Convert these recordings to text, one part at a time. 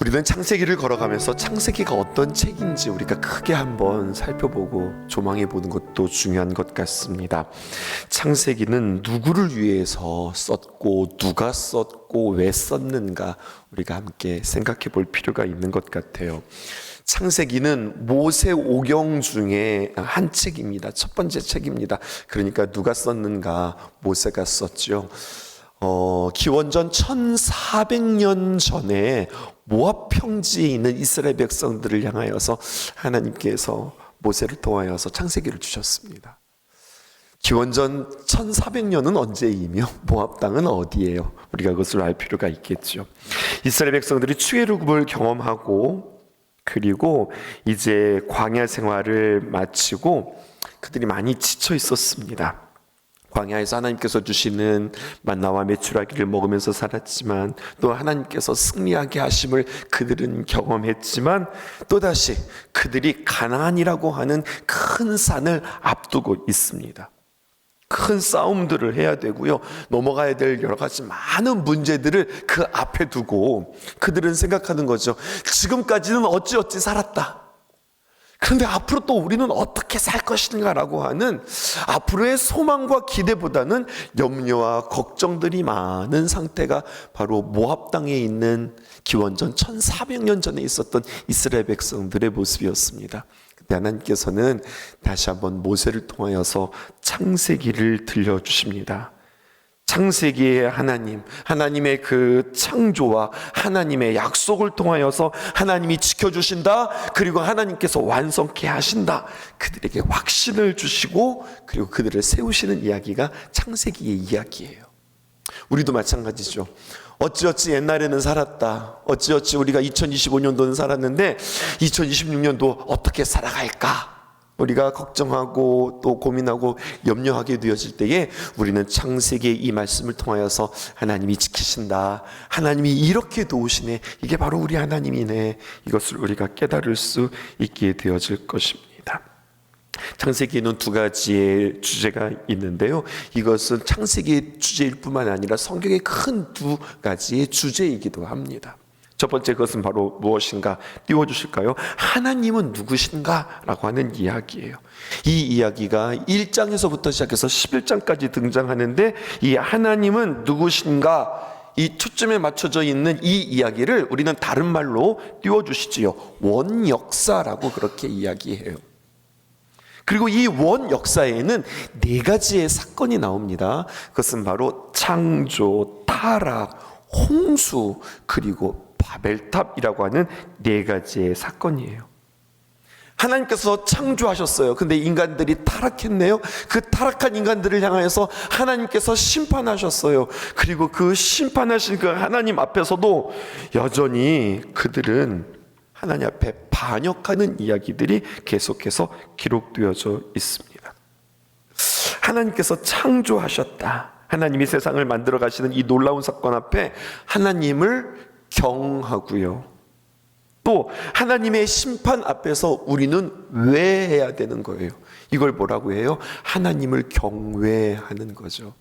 우리는 창세기를 걸어가면서 창세기가 어떤 책인지 우리가 크게 한번 살펴보고 조망해 보는 것도 중요한 것 같습니다. 창세기는 누구를 위해서 썼고 누가 썼고 왜 썼는가 우리가 함께 생각해 볼 필요가 있는 것 같아요. 창세기는 모세오경 중에 한 책입니다. 첫 번째 책입니다. 그러니까 누가 썼는가? 모세가 썼죠. 기원전 1400년 전에 모압 평지에 있는 이스라엘 백성들을 향하여서 하나님께서 모세를 통하여서 창세기를 주셨습니다. 기원전 1400년은 언제이며 모압 땅은 어디예요? 우리가 그것을 알 필요가 있겠죠. 이스라엘 백성들이 출애굽을 경험하고 그리고 이제 광야 생활을 마치고 그들이 많이 지쳐 있었습니다. 광야에서 하나님께서 주시는 만나와 메추라기를 먹으면서 살았지만 또 하나님께서 승리하게 하심을 그들은 경험했지만 또다시 그들이 가나안이라고 하는 큰 산을 앞두고 있습니다. 큰 싸움들을 해야 되고요. 넘어가야 될 여러 가지 많은 문제들을 그 앞에 두고 그들은 생각하는 거죠. 지금까지는 어찌어찌 살았다. 그런데 앞으로 또 우리는 어떻게 살 것인가라고 하는 앞으로의 소망과 기대보다는 염려와 걱정들이 많은 상태가 바로 모압 땅에 있는 기원전 1400년 전에 있었던 이스라엘 백성들의 모습이었습니다. 그때 하나님께서는 다시 한번 모세를 통하여서 창세기를 들려주십니다. 창세기의 하나님, 하나님의 그 창조와 하나님의 약속을 통하여서 하나님이 지켜주신다. 그리고 하나님께서 완성케 하신다. 그들에게 확신을 주시고 그리고 그들을 세우시는 이야기가 창세기의 이야기예요. 우리도 마찬가지죠. 어찌어찌 옛날에는 살았다. 어찌어찌 우리가 2025년도는 살았는데 2026년도 어떻게 살아갈까? 우리가 걱정하고 또 고민하고 염려하게 되어질 때에 우리는 창세기의 이 말씀을 통하여서 하나님이 지키신다. 하나님이 이렇게 도우시네. 이게 바로 우리 하나님이네. 이것을 우리가 깨달을 수 있게 되어질 것입니다. 창세기에는 두 가지의 주제가 있는데요. 이것은 창세기의 주제일 뿐만 아니라 성경의 큰 두 가지의 주제이기도 합니다. 첫 번째 것은 바로 무엇인가 띄워주실까요? 하나님은 누구신가? 라고 하는 이야기예요. 이 이야기가 1장에서부터 시작해서 11장까지 등장하는데 이 하나님은 누구신가? 이 초점에 맞춰져 있는 이 이야기를 우리는 다른 말로 띄워주시지요. 원역사라고 그렇게 이야기해요. 그리고 이 원역사에는 네 가지의 사건이 나옵니다. 그것은 바로 창조, 타락, 홍수, 그리고 바벨탑이라고 하는 네 가지의 사건이에요. 하나님께서 창조하셨어요. 근데 인간들이 타락했네요. 그 타락한 인간들을 향하여서 하나님께서 심판하셨어요. 그리고 그 심판하신 그 하나님 앞에서도 여전히 그들은 하나님 앞에 반역하는 이야기들이 계속해서 기록되어져 있습니다. 하나님께서 창조하셨다. 하나님이 세상을 만들어 가시는 이 놀라운 사건 앞에 하나님을 경하고요. 또 하나님의 심판 앞에서 우리는 왜 해야 되는 거예요? 이걸 뭐라고 해요? 하나님을 경외하는 거죠.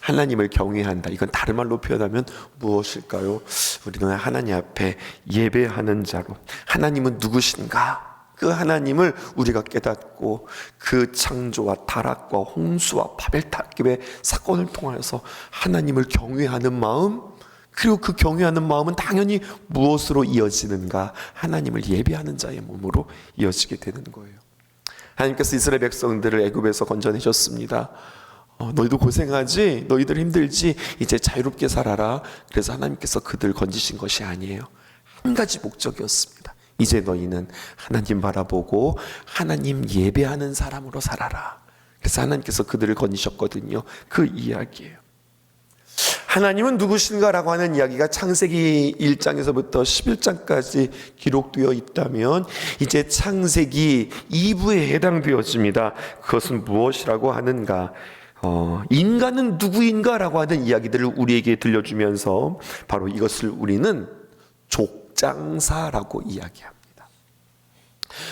하나님을 경외한다. 이건 다른 말로 표현하면 무엇일까요? 우리는 하나님 앞에 예배하는 자로 하나님은 누구신가? 그 하나님을 우리가 깨닫고 그 창조와 타락과 홍수와 바벨탑의 사건을 통하여서 하나님을 경외하는 마음, 그리고 그 경외하는 마음은 당연히 무엇으로 이어지는가? 하나님을 예배하는 자의 몸으로 이어지게 되는 거예요. 하나님께서 이스라엘 백성들을 애굽에서 건져내셨습니다. 너희도 고생하지? 너희들 힘들지? 이제 자유롭게 살아라. 그래서 하나님께서 그들 건지신 것이 아니에요. 한 가지 목적이었습니다. 이제 너희는 하나님 바라보고 하나님 예배하는 사람으로 살아라. 그래서 하나님께서 그들을 건지셨거든요. 그 이야기예요. 하나님은 누구신가라고 하는 이야기가 창세기 1장에서부터 11장까지 기록되어 있다면 이제 창세기 2부에 해당되어집니다. 그것은 무엇이라고 하는가? 인간은 누구인가라고 하는 이야기들을 우리에게 들려주면서 바로 이것을 우리는 족장사라고 이야기합니다.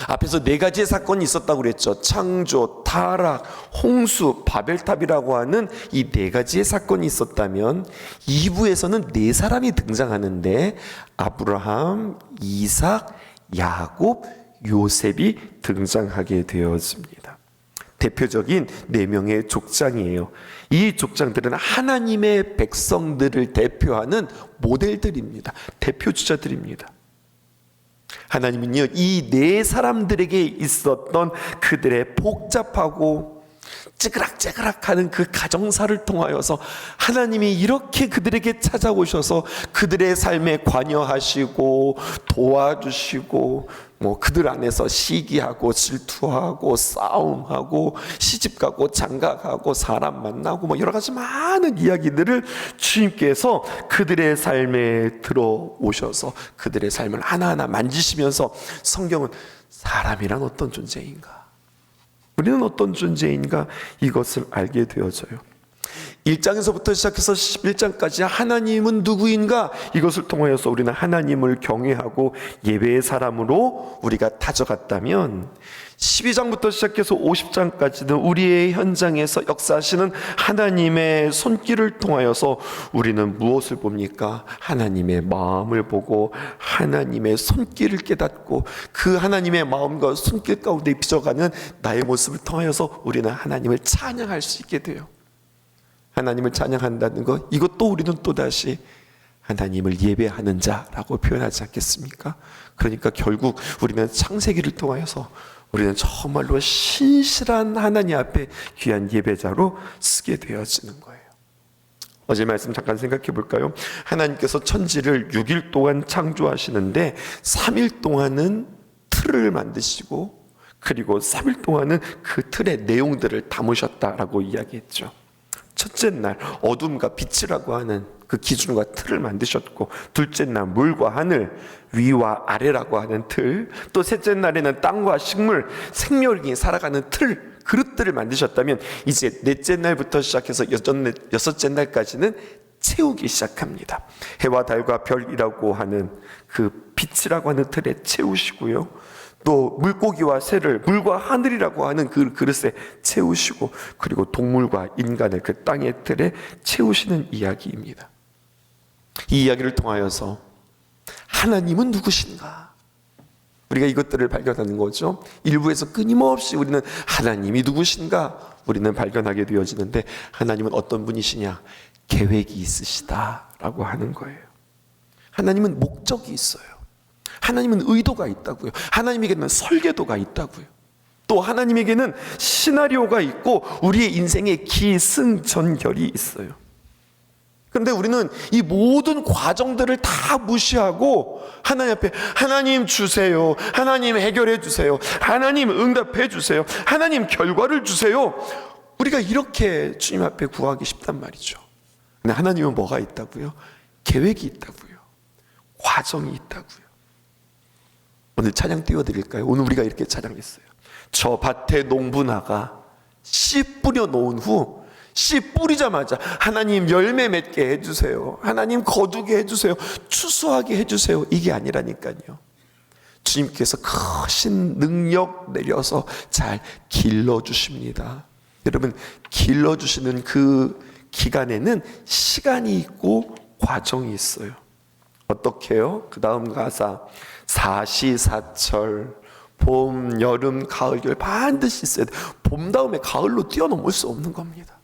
앞에서 네 가지의 사건이 있었다고 그랬죠. 창조, 타락, 홍수, 바벨탑이라고 하는 이 네 가지의 사건이 있었다면 2부에서는 네 사람이 등장하는데 아브라함, 이삭, 야곱, 요셉이 등장하게 되어집니다. 대표적인 4명의 족장이에요. 이 족장들은 하나님의 백성들을 대표하는 모델들입니다. 대표주자들입니다. 하나님은요, 이 네 사람들에게 있었던 그들의 복잡하고 찌그락찌그락하는 그 가정사를 통하여서 하나님이 이렇게 그들에게 찾아오셔서 그들의 삶에 관여하시고 도와주시고 그들 안에서 시기하고 질투하고 싸움하고 시집가고 장가가고 사람 만나고 여러 가지 많은 이야기들을 주님께서 그들의 삶에 들어오셔서 그들의 삶을 하나하나 만지시면서 성경은 사람이란 어떤 존재인가, 우리는 어떤 존재인가, 이것을 알게 되어져요. 1장에서부터 시작해서 11장까지 하나님은 누구인가, 이것을 통하여서 우리는 하나님을 경외하고 예배의 사람으로 우리가 다져갔다면 12장부터 시작해서 50장까지는 우리의 현장에서 역사하시는 하나님의 손길을 통하여서 우리는 무엇을 봅니까? 하나님의 마음을 보고 하나님의 손길을 깨닫고 그 하나님의 마음과 손길 가운데 빚어가는 나의 모습을 통하여서 우리는 하나님을 찬양할 수 있게 돼요. 하나님을 찬양한다는 것, 이것도 우리는 또다시 하나님을 예배하는 자라고 표현하지 않겠습니까? 그러니까 결국 우리는 창세기를 통하여서 우리는 정말로 신실한 하나님 앞에 귀한 예배자로 쓰게 되어지는 거예요. 어제 말씀 잠깐 생각해 볼까요? 하나님께서 천지를 6일 동안 창조하시는데 3일 동안은 틀을 만드시고 그리고 3일 동안은 그 틀의 내용들을 담으셨다라고 이야기했죠. 첫째 날 어둠과 빛이라고 하는 그 기준과 틀을 만드셨고, 둘째 날 물과 하늘, 위와 아래라고 하는 틀, 또 셋째 날에는 땅과 식물, 생명이 살아가는 틀, 그릇들을 만드셨다면 이제 넷째 날부터 시작해서 여섯째 날까지는 채우기 시작합니다. 해와 달과 별이라고 하는 그 빛이라고 하는 틀에 채우시고요, 또 물고기와 새를 물과 하늘이라고 하는 그 그릇에 채우시고, 그리고 동물과 인간을 그 땅의 틀에 채우시는 이야기입니다. 이 이야기를 통하여서 하나님은 누구신가, 우리가 이것들을 발견하는 거죠. 일부에서 끊임없이 우리는 하나님이 누구신가 우리는 발견하게 되어지는데, 하나님은 어떤 분이시냐, 계획이 있으시다라고 하는 거예요. 하나님은 목적이 있어요. 하나님은 의도가 있다고요. 하나님에게는 설계도가 있다고요. 또 하나님에게는 시나리오가 있고 우리의 인생에 기승전결이 있어요. 그런데 우리는 이 모든 과정들을 다 무시하고 하나님 앞에 하나님 주세요, 하나님 해결해 주세요, 하나님 응답해 주세요, 하나님 결과를 주세요, 우리가 이렇게 주님 앞에 구하기 쉽단 말이죠. 근데 하나님은 뭐가 있다고요? 계획이 있다고요. 과정이 있다고요. 오늘 찬양 띄워드릴까요? 오늘 우리가 이렇게 찬양했어요. 저 밭에 농부나가 씨 뿌려 놓은 후 씨 뿌리자마자 하나님 열매 맺게 해주세요, 하나님 거두게 해주세요, 추수하게 해주세요, 이게 아니라니까요. 주님께서 크신 능력 내려서 잘 길러주십니다. 여러분, 길러주시는 그 기간에는 시간이 있고 과정이 있어요. 어떻게요? 그 다음 가사, 사시사철, 봄, 여름, 가을, 겨울 반드시 있어야 돼요. 봄 다음에 가을로 뛰어넘을 수 없는 겁니다.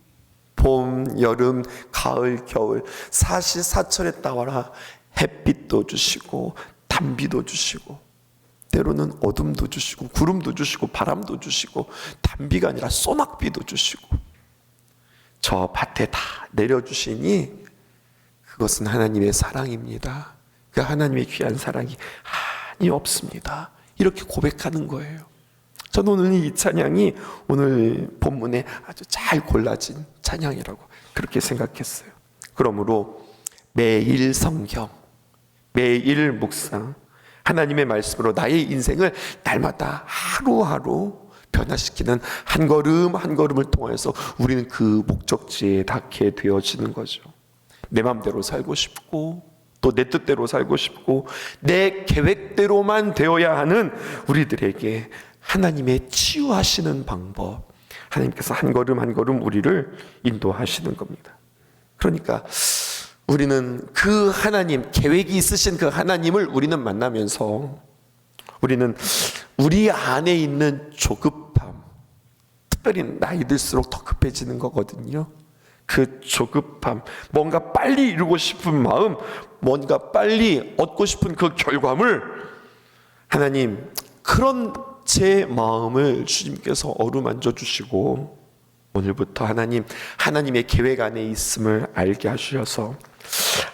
봄, 여름, 가을, 겨울 사시사철에 따라 햇빛도 주시고 단비도 주시고 때로는 어둠도 주시고 구름도 주시고 바람도 주시고 단비가 아니라 소낙비도 주시고 저 밭에 다 내려주시니 그것은 하나님의 사랑입니다. 그 하나님의 귀한 사랑이 한이 없습니다. 이렇게 고백하는 거예요. 저는 오늘 이 찬양이 오늘 본문에 아주 잘 골라진 찬양이라고 그렇게 생각했어요. 그러므로 매일 성경, 매일 묵상, 하나님의 말씀으로 나의 인생을 날마다 하루하루 변화시키는 한 걸음 한 걸음을 통해서 우리는 그 목적지에 닿게 되어지는 거죠. 내 마음대로 살고 싶고, 또 내 뜻대로 살고 싶고 내 계획대로만 되어야 하는 우리들에게 하나님의 치유하시는 방법, 하나님께서 한 걸음 한 걸음 우리를 인도하시는 겁니다. 그러니까 우리는 그 하나님, 계획이 있으신 그 하나님을 우리는 만나면서 우리는 우리 안에 있는 조급함, 특별히 나이 들수록 더 급해지는 거거든요. 그 조급함, 뭔가 빨리 이루고 싶은 마음, 뭔가 빨리 얻고 싶은 그 결과물, 하나님 그런 제 마음을 주님께서 어루만져 주시고 오늘부터 하나님의 계획 안에 있음을 알게 하셔서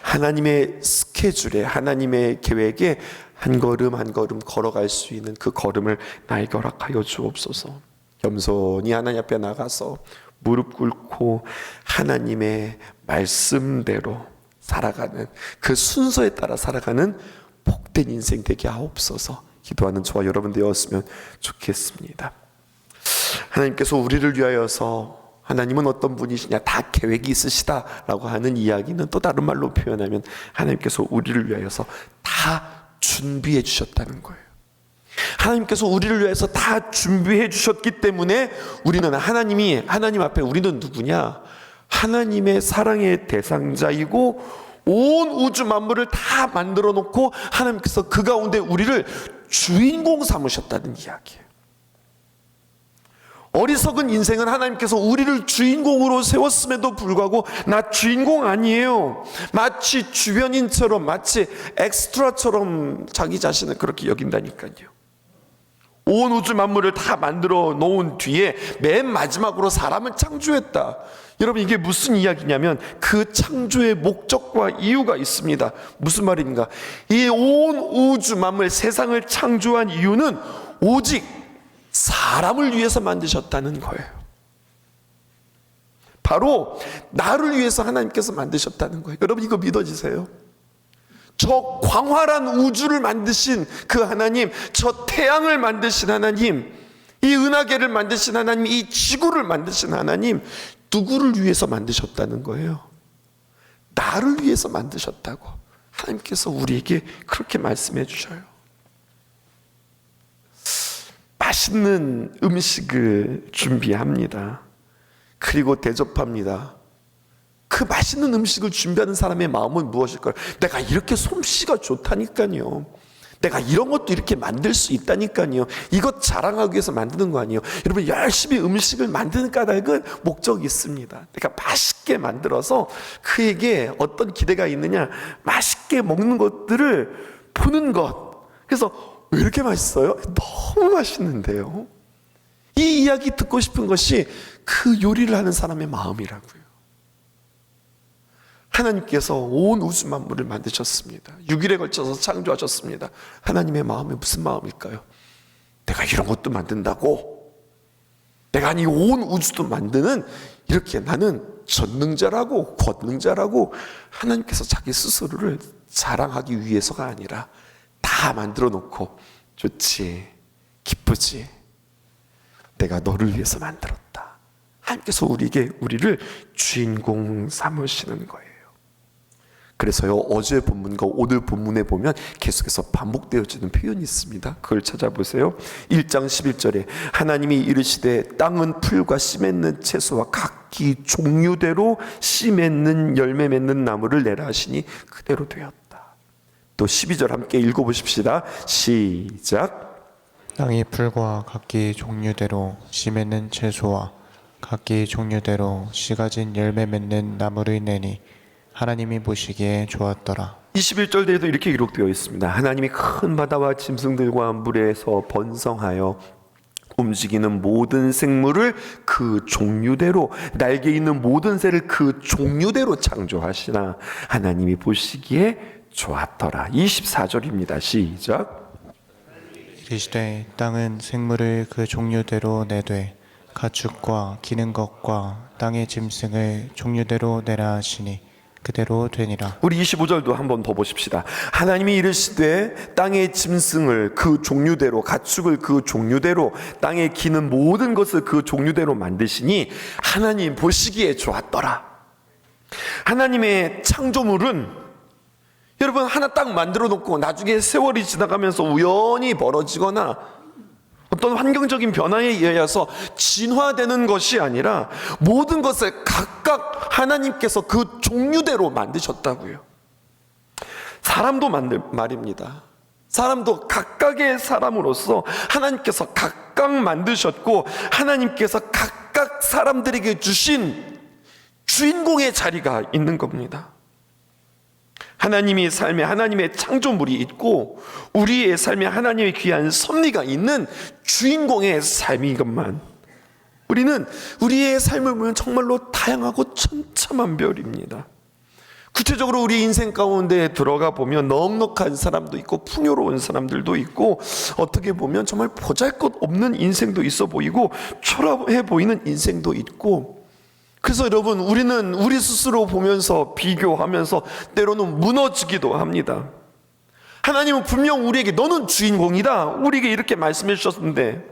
하나님의 스케줄에, 하나님의 계획에 한 걸음 한 걸음 걸어갈 수 있는 그 걸음을 나에게 허락하여 주옵소서. 겸손히 하나님 앞에 나가서 무릎 꿇고 하나님의 말씀대로 살아가는, 그 순서에 따라 살아가는 복된 인생 되게 하옵소서. 기도하는 저와 여러분 되었으면 좋겠습니다. 하나님께서 우리를 위하여서, 하나님은 어떤 분이시냐, 다 계획이 있으시다라고 하는 이야기는 또 다른 말로 표현하면 하나님께서 우리를 위하여서 다 준비해 주셨다는 거예요. 하나님께서 우리를 위해서 다 준비해 주셨기 때문에 우리는 하나님 앞에 우리는 누구냐? 하나님의 사랑의 대상자이고 온 우주 만물을 다 만들어 놓고 하나님께서 그 가운데 우리를 주인공 삼으셨다는 이야기예요. 어리석은 인생은 하나님께서 우리를 주인공으로 세웠음에도 불구하고 나 주인공 아니에요, 마치 주변인처럼, 마치 엑스트라처럼 자기 자신을 그렇게 여긴다니까요. 온 우주 만물을 다 만들어 놓은 뒤에 맨 마지막으로 사람을 창조했다. 여러분, 이게 무슨 이야기냐면 그 창조의 목적과 이유가 있습니다. 무슨 말인가? 이 온 우주 만물, 세상을 창조한 이유는 오직 사람을 위해서 만드셨다는 거예요. 바로 나를 위해서 하나님께서 만드셨다는 거예요. 여러분, 이거 믿어지세요? 저 광활한 우주를 만드신 그 하나님, 저 태양을 만드신 하나님, 이 은하계를 만드신 하나님, 이 지구를 만드신 하나님, 누구를 위해서 만드셨다는 거예요? 나를 위해서 만드셨다고 하나님께서 우리에게 그렇게 말씀해 주셔요. 맛있는 음식을 준비합니다. 그리고 대접합니다. 그 맛있는 음식을 준비하는 사람의 마음은 무엇일까요? 내가 이렇게 솜씨가 좋다니까요. 내가 이런 것도 이렇게 만들 수 있다니까요. 이것 자랑하기 위해서 만드는 거 아니에요. 여러분, 열심히 음식을 만드는 까닭은 목적이 있습니다. 내가 맛있게 만들어서 그에게 어떤 기대가 있느냐, 맛있게 먹는 것들을 보는 것. 그래서 왜 이렇게 맛있어요? 너무 맛있는데요. 이 이야기 듣고 싶은 것이 그 요리를 하는 사람의 마음이라고요. 하나님께서 온 우주 만물을 만드셨습니다. 6일에 걸쳐서 창조하셨습니다. 하나님의 마음이 무슨 마음일까요? 내가 이런 것도 만든다고? 내가 이 온 우주도 만드는, 이렇게 나는 전능자라고, 권능자라고 하나님께서 자기 스스로를 자랑하기 위해서가 아니라 다 만들어 놓고, 좋지, 기쁘지, 내가 너를 위해서 만들었다. 하나님께서 우리를 주인공 삼으시는 거예요. 그래서요, 어제 본문과 오늘 본문에 보면 계속해서 반복되어지는 표현이 있습니다. 그걸 찾아보세요. 1장 11절에 하나님이 이르시되 땅은 풀과 씨 맺는 채소와 각기 종류대로 씨 맺는 열매 맺는 나무를 내라 하시니 그대로 되었다. 또 12절 함께 읽어보십시다. 시작. 땅이 풀과 각기 종류대로 씨 맺는 채소와 각기 종류대로 씨 가진 열매 맺는 나무를 내니 하나님이 보시기에 좋았더라. 21절에도 이렇게 기록되어 있습니다. 하나님이 큰 바다와 짐승들과 물에서 번성하여 움직이는 모든 생물을 그 종류대로, 날개 있는 모든 새를 그 종류대로 창조하시나 하나님이 보시기에 좋았더라. 24절입니다. 시작. 이르시되 땅은 생물을 그 종류대로 내되 가축과 기는 것과 땅의 짐승을 종류대로 내라 하시니 그대로 되니라. 우리 25절도 한번 더 보십시다. 하나님이 이르시되 땅의 짐승을 그 종류대로, 가축을 그 종류대로, 땅에 기는 모든 것을 그 종류대로 만드시니 하나님 보시기에 좋았더라. 하나님의 창조물은 여러분, 하나 딱 만들어 놓고 나중에 세월이 지나가면서 우연히 벌어지거나 어떤 환경적인 변화에 의해서 진화되는 것이 아니라 모든 것을 각각 하나님께서 그 종류대로 만드셨다고요. 사람도 말입니다. 사람도 각각의 사람으로서 하나님께서 각각 만드셨고, 하나님께서 각각 사람들에게 주신 주인공의 자리가 있는 겁니다. 하나님의 삶에 하나님의 창조물이 있고, 우리의 삶에 하나님의 귀한 섭리가 있는 주인공의 삶이건만, 우리는 우리의 삶을 보면 정말로 다양하고 천차만별입니다. 구체적으로 우리 인생 가운데 들어가 보면 넉넉한 사람도 있고 풍요로운 사람들도 있고, 어떻게 보면 정말 보잘것없는 인생도 있어 보이고 초라해 보이는 인생도 있고, 그래서 여러분, 우리는 우리 스스로 보면서 비교하면서 때로는 무너지기도 합니다. 하나님은 분명 우리에게 너는 주인공이다, 우리에게 이렇게 말씀해 주셨는데,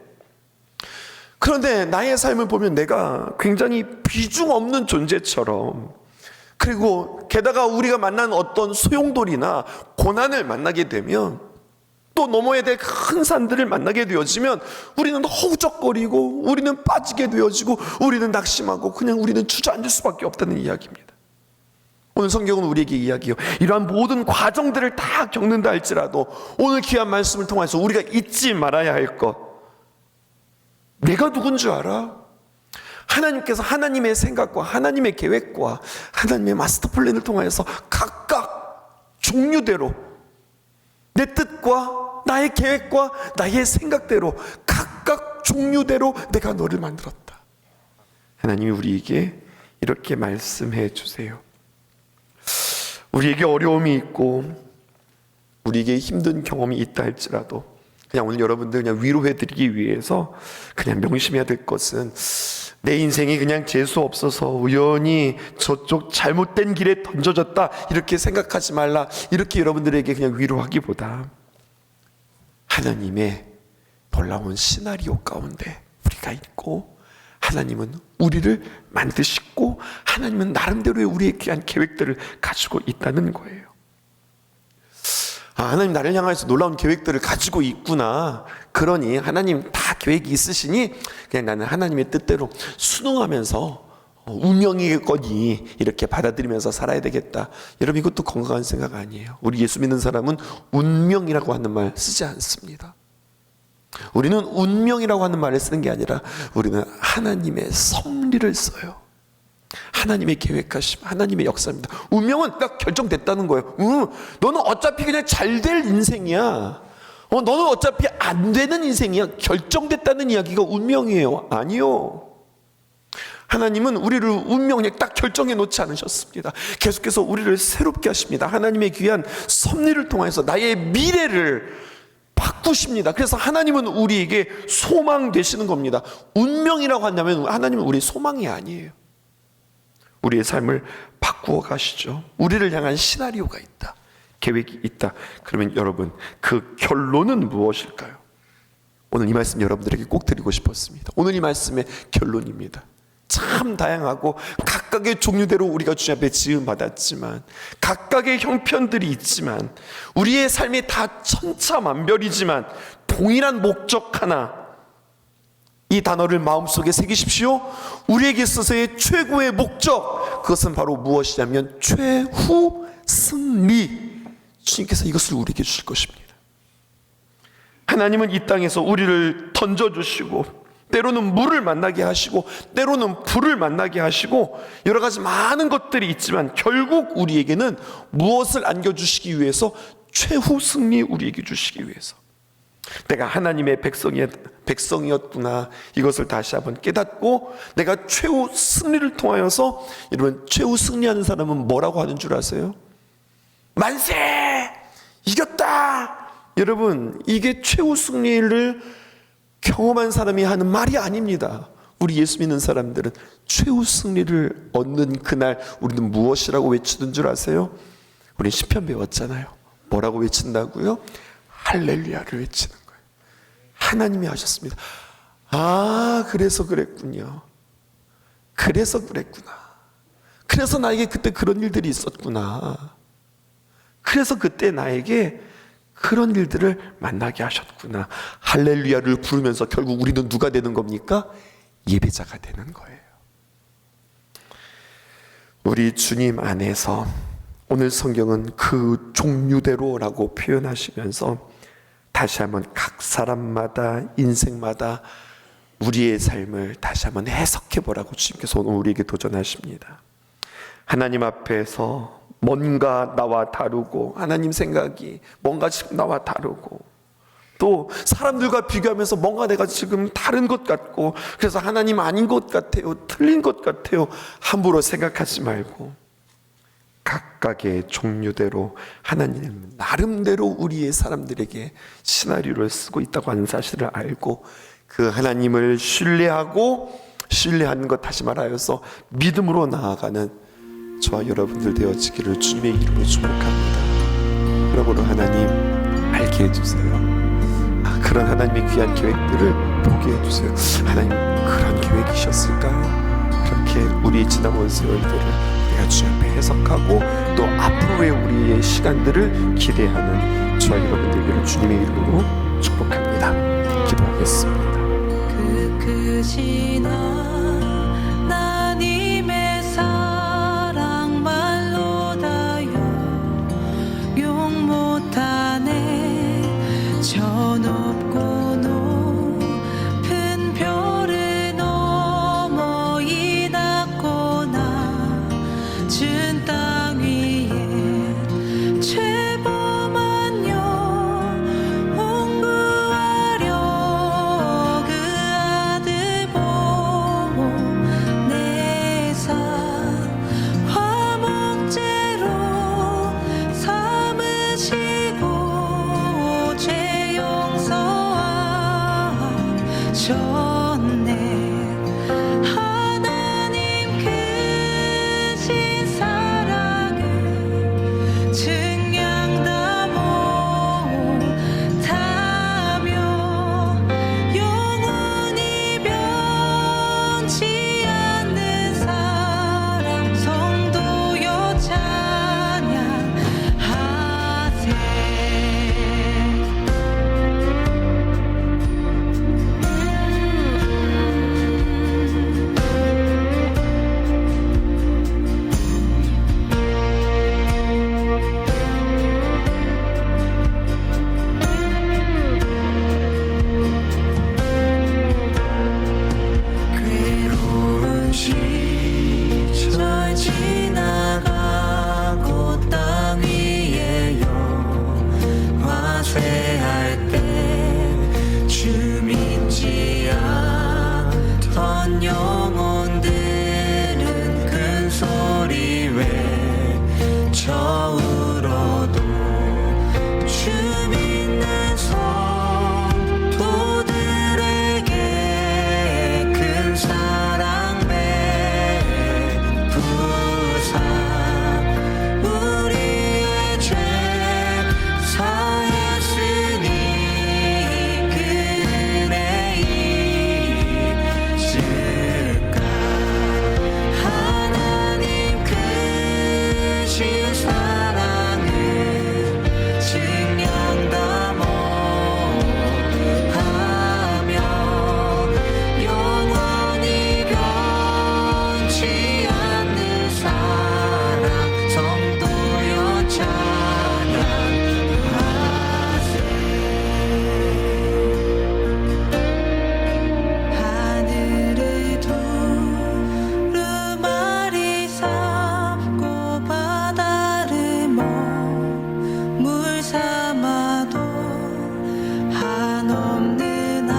그런데 나의 삶을 보면 내가 굉장히 비중 없는 존재처럼, 그리고 게다가 우리가 만난 어떤 소용돌이나 고난을 만나게 되면, 또 넘어야 될 큰 산들을 만나게 되어지면 우리는 허우적거리고, 우리는 빠지게 되어지고, 우리는 낙심하고, 그냥 우리는 주저앉을 수밖에 없다는 이야기입니다. 오늘 성경은 우리에게 이야기해요. 이러한 모든 과정들을 다 겪는다 할지라도 오늘 귀한 말씀을 통해서 우리가 잊지 말아야 할 것, 내가 누군 줄 알아? 하나님께서 하나님의 생각과 하나님의 계획과 하나님의 마스터 플랜을 통해서 각각 종류대로 내 뜻과 나의 계획과 나의 생각대로 각각 종류대로 내가 너를 만들었다. 하나님이 우리에게 이렇게 말씀해 주세요. 우리에게 어려움이 있고 우리에게 힘든 경험이 있다 할지라도 그냥 오늘 여러분들 그냥 위로해 드리기 위해서 그냥 명심해야 될 것은, 내 인생이 그냥 재수 없어서 우연히 저쪽 잘못된 길에 던져졌다 이렇게 생각하지 말라, 이렇게 여러분들에게 그냥 위로하기보다 하나님의 놀라운 시나리오 가운데 우리가 있고, 하나님은 우리를 만드시고, 하나님은 나름대로의 우리에 대한 계획들을 가지고 있다는 거예요. 하나님 나를 향해서 놀라운 계획들을 가지고 있구나, 그러니 하나님 다 계획이 있으시니 그냥 나는 하나님의 뜻대로 순응하면서 운명이겠거니 이렇게 받아들이면서 살아야 되겠다. 여러분, 이것도 건강한 생각 아니에요. 우리 예수 믿는 사람은 운명이라고 하는 말 쓰지 않습니다. 우리는 운명이라고 하는 말을 쓰는 게 아니라 우리는 하나님의 섭리를 써요. 하나님의 계획하심, 하나님의 역사입니다. 운명은 딱 결정됐다는 거예요. 너는 어차피 그냥 잘 될 인생이야. 너는 어차피 안 되는 인생이야. 결정됐다는 이야기가 운명이에요. 아니요. 하나님은 우리를 운명에 딱 결정해 놓지 않으셨습니다. 계속해서 우리를 새롭게 하십니다. 하나님의 귀한 섭리를 통해서 나의 미래를 바꾸십니다. 그래서 하나님은 우리에게 소망 되시는 겁니다. 운명이라고 한다면 하나님은 우리의 소망이 아니에요. 우리의 삶을 바꾸어 가시죠. 우리를 향한 시나리오가 있다, 계획이 있다. 그러면 여러분, 그 결론은 무엇일까요? 오늘 이 말씀 여러분들에게 꼭 드리고 싶었습니다. 오늘 이 말씀의 결론입니다. 참 다양하고 각각의 종류대로 우리가 주님 앞에 지음받았지만, 각각의 형편들이 있지만, 우리의 삶이 다 천차만별이지만 동일한 목적 하나, 이 단어를 마음속에 새기십시오. 우리에게 있어서의 최고의 목적, 그것은 바로 무엇이냐면 최후 승리. 주님께서 이것을 우리에게 주실 것입니다. 하나님은 이 땅에서 우리를 던져주시고, 때로는 물을 만나게 하시고, 때로는 불을 만나게 하시고, 여러 가지 많은 것들이 있지만 결국 우리에게는 무엇을 안겨주시기 위해서? 최후 승리 우리에게 주시기 위해서. 내가 하나님의 백성이었구나, 이것을 다시 한번 깨닫고 내가 최후 승리를 통하여서, 여러분, 최후 승리하는 사람은 뭐라고 하는 줄 아세요? 만세! 이겼다! 여러분, 이게 최후 승리를 경험한 사람이 하는 말이 아닙니다. 우리 예수 믿는 사람들은 최후 승리를 얻는 그날 우리는 무엇이라고 외치는 줄 아세요? 우리 시편 배웠잖아요. 뭐라고 외친다고요? 할렐루야를 외치는 거예요. 하나님이 하셨습니다. 그래서 그랬군요. 그래서 그랬구나. 그래서 나에게 그때 그런 일들이 있었구나. 그래서 그때 나에게 그런 일들을 만나게 하셨구나. 할렐루야를 부르면서 결국 우리는 누가 되는 겁니까? 예배자가 되는 거예요. 우리 주님 안에서 오늘 성경은 그 종류대로라고 표현하시면서 다시 한번 각 사람마다 인생마다 우리의 삶을 다시 한번 해석해 보라고 주님께서 오늘 우리에게 도전하십니다. 하나님 앞에서 뭔가 나와 다르고, 하나님 생각이 뭔가 지금 나와 다르고, 또 사람들과 비교하면서 뭔가 내가 지금 다른 것 같고, 그래서 하나님 아닌 것 같아요, 틀린 것 같아요, 함부로 생각하지 말고 각각의 종류대로 하나님 나름대로 우리의 사람들에게 시나리오를 쓰고 있다고 하는 사실을 알고, 그 하나님을 신뢰하는 것, 다시 말하여서 믿음으로 나아가는 저와 여러분들 되어지기를 주님의 이름으로 축복합니다. 그러므로 하나님 알게 해주세요. 그런 하나님의 귀한 계획들을 보게 해주세요. 하나님 그런 계획이셨을까요? 그렇게 우리의 지나온 세월들을 우리가 주 앞에 해석하고 또 앞으로의 우리의 시간들을 기대하는 저와 여러분들 되기를 주님의 이름으로 축복합니다. 기도하겠습니다. 크신 하나님의 사랑 말로 다여 용 못하네. 저 높고 높은 별을 넘어 이 낮고 낮은 땅 위에 죄범한 영혼 구하려 그 아들 보내사 화목제로 삼으시고 죄 용서하셨네. 하나님 크신 사랑을 증량 다 못하며 영원히 변치 않는 사랑 성도여 찬양하세. 괴로운 시절 지나가고 땅 위에 영화 쇠할 때 주 믿지 않던 영혼들은 큰 소리 외쳐 울어도 주 믿는 성도들에게 큰 사랑 베푸사 우리의 죄 사했으니 그 은혜 있을까. 하나님 크신 사랑을 증량 다 못하며 영원히 변치 않는 사랑 성도여 찬양하세. 하늘을 두루마리 삼고 바다를 물 삼아도 한없는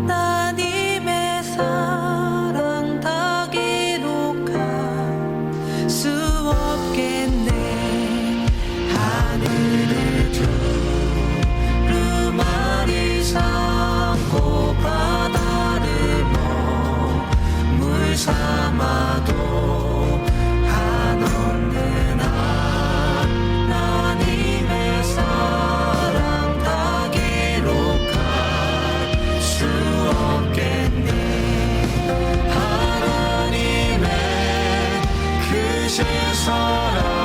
하나님의 사랑 다 기록할 수 없겠네. 하늘을 두루마리 삼고 바다를 물 삼아도 한없는 하나님의 사랑 다 기록할 수 없겠네. 하나님의 크신 사랑